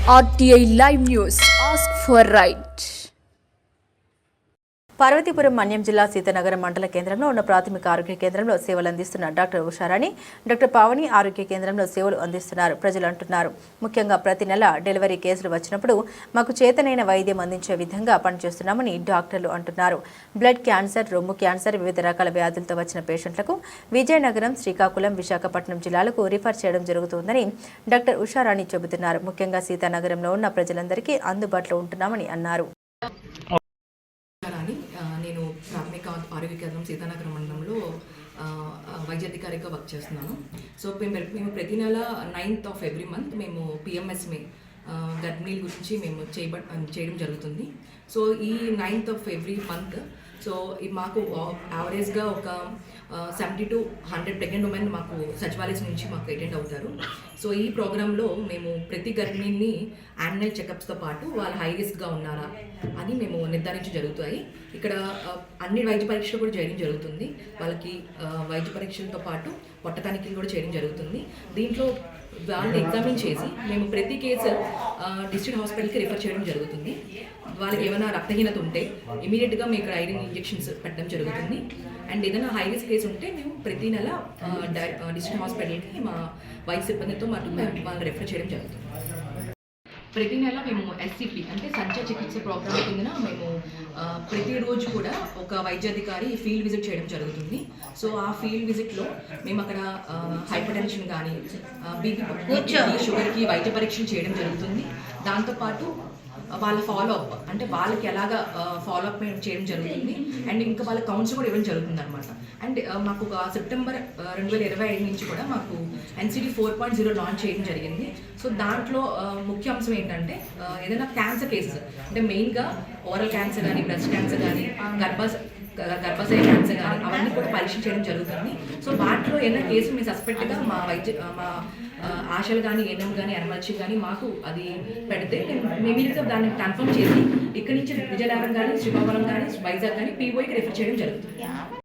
RTI Live News. Ask for right. Parvathipuram Manyam జిల్లా సీతానగరం మండల కేంద్రంలో ఉన్న ప్రాథమిక ఆరోగ్య కేంద్రంలో సేవలు అందిస్తున్న డాక్టర్ ఉషారాణి, డాక్టర్ పావని ఆరోగ్య కేంద్రంలో సేవలు అందిస్తున్నారు ప్రజలు అంటున్నారు. ముఖ్యంగా ప్రతి నెల డెలివరీ కేసులు వచ్చినప్పుడు మాకు చేతనైన వైద్యం అందించే విధంగా పనిచేస్తున్నామని డాక్టర్లు అంటున్నారు. బ్లడ్ క్యాన్సర్, రొమ్ము క్యాన్సర్, వివిధ రకాల వ్యాధులతో వచ్చిన పేషెంట్లకు విజయనగరం, శ్రీకాకుళం, విశాఖపట్నం జిల్లాలకు రిఫర్ చేయడం జరుగుతుందని డాక్టర్ ఉషారాణి చెబుతున్నారు. ముఖ్యంగా సీతానగరంలో ఉన్న ప్రజలందరికీ అందుబాటులో ఉంటున్నామని అన్నారు. నేను ప్రాథమిక ఆరోగ్య కేంద్రం సీతానగరం మండలంలో వైద్యాధికారిగా వర్క్ చేస్తున్నాను. సో మేము ప్రతి నెల 9th of every month మేము PMS గర్భిణీల గురించి మేము చేయడం జరుగుతుంది. సో ఈ 9th of every month so మాకు యావరేజ్గా ఒక 70 to 100 ప్రెగ్నెంట్ ఉమెన్ మాకు సచివాలయం నుంచి మాకు అటెండ్ అవుతారు. సో ఈ ప్రోగ్రాంలో మేము ప్రతి గర్భిణిని యాన్యువల్ చెకప్స్తో పాటు వాళ్ళ హై రిస్క్గా ఉన్నారా అని మేము నిర్ధారించడం జరుగుతాయి. ఇక్కడ అన్ని వైద్య పరీక్షలు కూడా చేయడం జరుగుతుంది. వాళ్ళకి వైద్య పరీక్షలతో పాటు పొట్ట తనిఖీలు కూడా చేయడం జరుగుతుంది. దీంట్లో వాళ్ళని ఎగ్జామిన్ చేసి మేము ప్రతి కేసు డిస్ట్రిక్ట్ హాస్పిటల్కి రిఫర్ చేయడం జరుగుతుంది. వాళ్ళకి ఏమైనా రక్తహీనత ఉంటే ఇమీడియట్గా మేము ఇక్కడ ఐరన్ ఇంజెక్షన్స్ పెట్టడం జరుగుతుంది. అండ్ ఏదైనా హై రిస్క్ కేసు ఉంటే మేము ప్రతి నెల డిస్ట్రిక్ట్ హాస్పిటల్కి మా వైద్య సిబ్బందితో పాటు మేము వాళ్ళని రిఫర్ చేయడం జరుగుతుంది. ప్రతి నెల మేము SCP అంటే సంచయ చికిత్స ప్రోగ్రామ్ కింద మేము ప్రతిరోజు కూడా ఒక వైద్యాధికారి ఫీల్డ్ విజిట్ చేయడం జరుగుతుంది. సో ఆ ఫీల్డ్ విజిట్లో మేము అక్కడ హైపర్ టెన్షన్ కానీ బీపీ, షుగర్కి వైద్య పరీక్షలు చేయడం జరుగుతుంది. దాంతోపాటు వాళ్ళ ఫాలోఅప్ అంటే వాళ్ళకి ఎలాగా ఫాలోఅప్ చేయడం జరుగుతుంది. అండ్ ఇంకా వాళ్ళ కౌన్సిల్ కూడా ఇవ్వడం జరుగుతుంది అనమాట. అండ్ మాకు ఒక సెప్టెంబర్ 2025 నుంచి కూడా మాకు NCD 4.0 లాంచ్ చేయడం జరిగింది. సో దాంట్లో ముఖ్య అంశం ఏంటంటే ఏదైనా క్యాన్సర్ కేసెస్ అంటే మెయిన్గా ఓరల్ క్యాన్సర్ కానీ, బ్రెస్ట్ క్యాన్సర్ కానీ, గర్భాశయ క్యాన్సర్ కానీ అవన్నీ కూడా పరీక్ష చేయడం జరుగుతుంది. సో వాటిలో ఏదైనా కేసు మేము సస్పెక్ట్గా మా ఆశలు కానీ, ఏఎన్ఎం కానీ, ఎనర్జీ కానీ మాకు అది పెడితే మేము దాన్ని కన్ఫర్మ్ చేసి ఇక్కడి నుంచి విజయనగరం కానీ, శ్రీకాకుళం కానీ, వైజాగ్ కానీ POకి రిఫర్ చేయడం జరుగుతుంది.